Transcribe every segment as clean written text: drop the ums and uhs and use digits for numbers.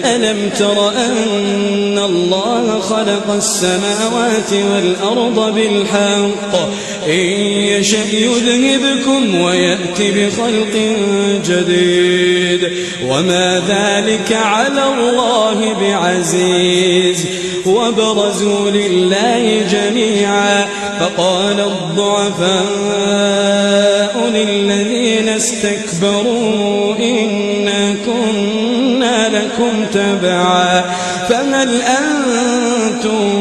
ألم تر أن الله خلق السماوات والأرض بالحق إن يشأ يذهبكم ويأت بخلق جديد وما ذلك على الله بعزيز وبرزوا لله جميعا فقال الضعفاء للذين استكبروا إنا كنا لكم تبعا فهل أنتم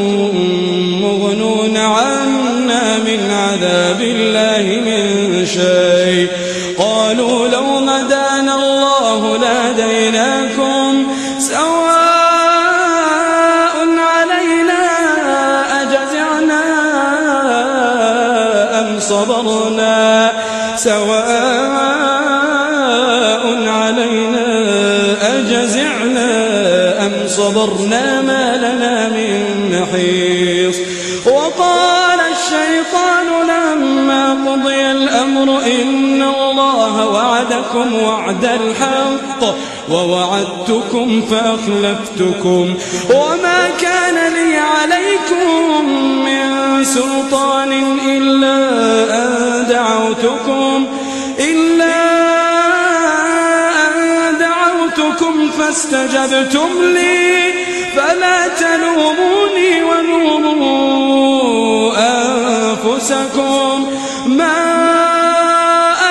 مغنون عنا من عذاب الله من شيء قالوا لو هدانا الله لهديناكم سواء علينا أجزعنا أم صبرنا صبرنا ما لنا من محيص وقال الشيطان لما قضي الأمر إن الله وعدكم وعد الحق ووعدتكم فأخلفتكم وما كان لي عليكم من سلطان إلا أن دعوتكم فاستجبتم لي فلا تلوموني ولوموا أنفسكم ما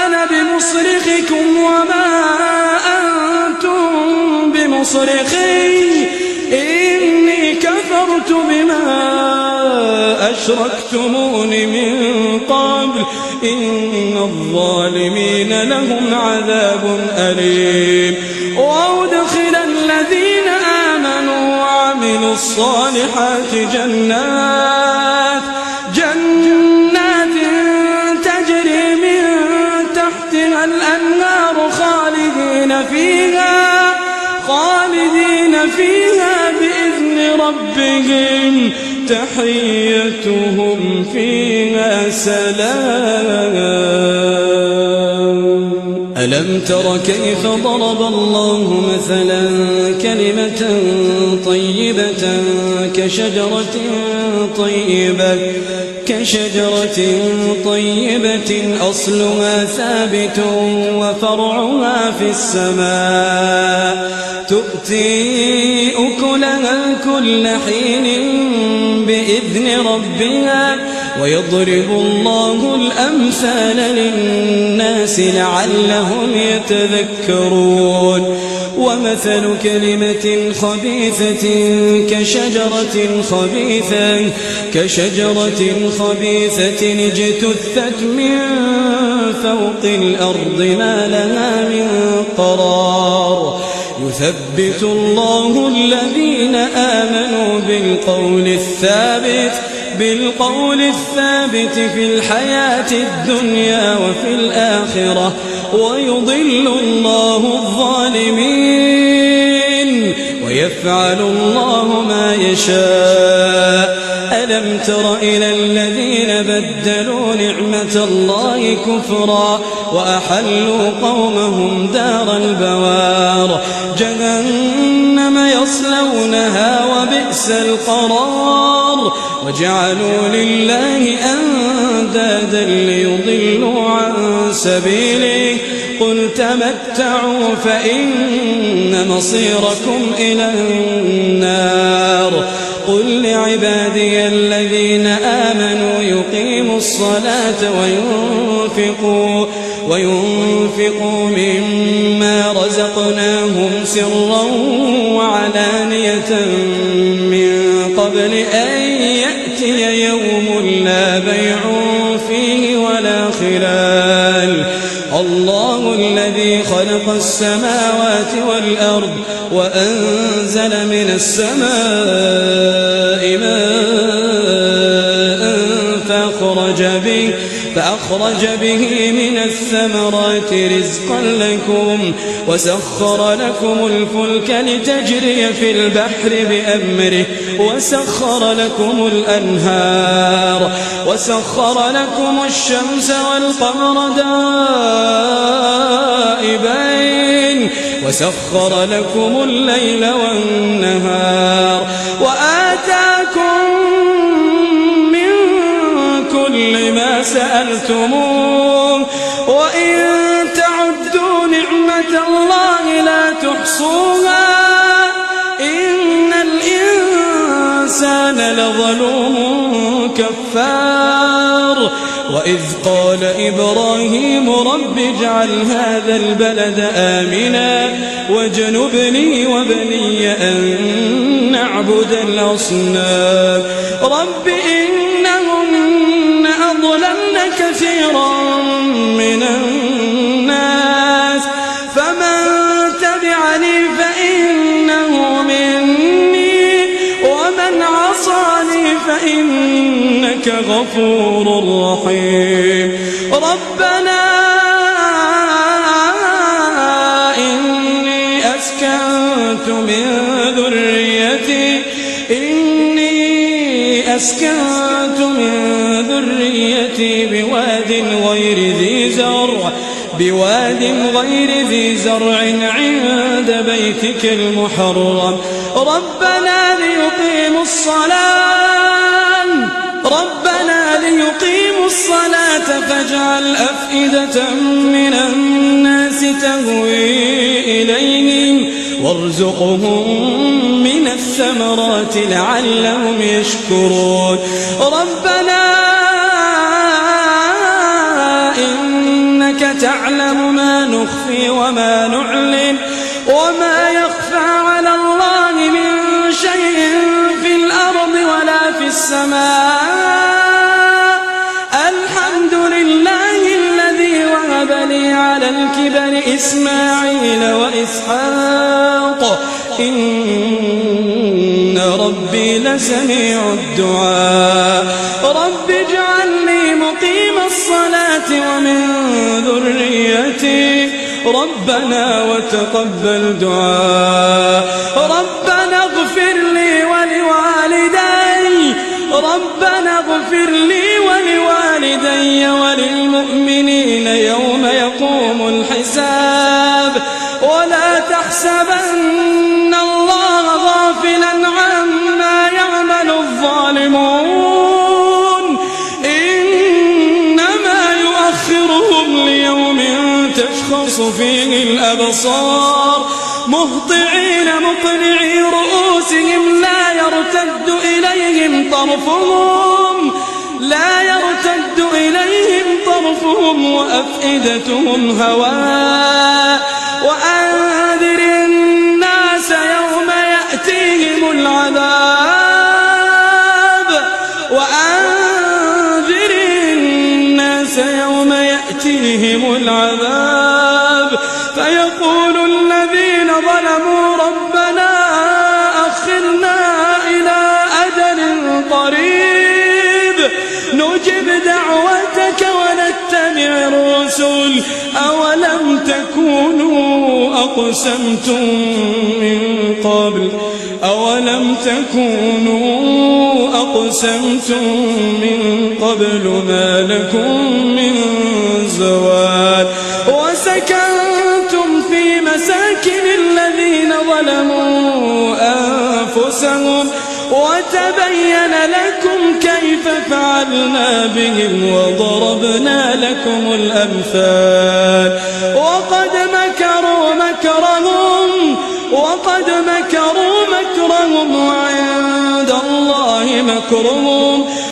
أنا بمصرخكم وما أنتم بمصرخي إني كفرت بما أشركتمون من قبل إن الظالمين لهم عذاب أليم وأدخل الذين آمنوا وعملوا الصالحات جنات تجري من تحتها الأنهار خالدين فيها بإذن ربهم تحيتهم فيها سلام ألم تر كيف ضرب الله مثلا كلمة طيبة كشجرة طيبة أصلها ثابت وفرعها في السماء تؤتي أكلها كل حين بإذن ربها ويضرب الله الأمثال للناس لعلهم يتذكرون ومثل كلمة خبيثة كشجرة خبيثة اجتثت من فوق الأرض ما لها من قرار يثبت الله الذين آمنوا بالقول الثابت في الحياة الدنيا وفي الآخرة ويضل الله الظالمين ويفعل الله ما يشاء ألم تر إلى الذين بدلوا نعمة الله كفرا وأحلوا قومهم دار البوار جهنم يصلونها وبئس القرار وجعلوا لله أندادا ليضلوا عن سبيله قل تمتعوا فإن مصيركم إلى النار قل لعبادي الذين آمنوا يقيموا الصلاة وينفقوا مما رزقناهم سرا وعلانية من قبل أن يأتي يوم لا بيع فيه ولا خلال الله الذي خلق السماوات والأرض وأنزل من السماء ماء فأخرج به من الثمرات رزقا لكم وسخر لكم الفلك لتجري في البحر بأمره وسخر لكم الأنهار وسخر لكم الشمس والقمر دائبين وسخر لكم الليل لأكلتموه وإن تعدوا نعمة الله لا تحصوها إن الإنسان لظلوم كفار وإذ قال إبراهيم رب اجعل هذا البلد آمنا واجنبني وبني أن نعبد الأصنام رب إنهن أضللن كثيرا من الناس فمن تبعني فإنه مني ومن عصاني فإنك غفور رحيم ربنا إني أسكنت من ذريتي بواد غير ذي زرع عند بيتك المحرم ربنا ليقيموا الصلاة فاجعل أفئدة من الناس تهوي إليهم وارزقهم من الثمرات لعلهم يشكرون ربنا إنك تعلم ما نخفي وما نعلن وما يخفى على الله من شيء في الأرض ولا في السماء الحمد لله الذي وهب لي على الكبر إسماعيل وإسحاق إن ربي لسميع الدعاء رب اجعلني مقيم الصلاة ومن ذريتي ربنا وتقبل دعاء ربنا اغفر لي ولوالدي وللمؤمنين يوم يقوم الحساب ولا تحسبن الله غافلا عما يعمل الظالمون إنما يؤخرهم ليوم تشخص فيه الأبصار مهطعين مقنعي رؤوسهم لا يرتد إليهم طرفهم وأفئدتهم هواء وأنذر الناس يوم يأتيهم العذاب فيقول الذين ظلموا ربنا أخرنا إلى أجل قريب نجب دعوتك ونتبع الرسل أولم تكونوا أقسمتم من قبل ما لكم من زوال وسكنتم في مساكن الذين ظلموا أنفسهم وتبين لكم كيف فعلنا بهم وضربنا لكم الأمثال وقد مكروا مكرهم وعند الله مكرهم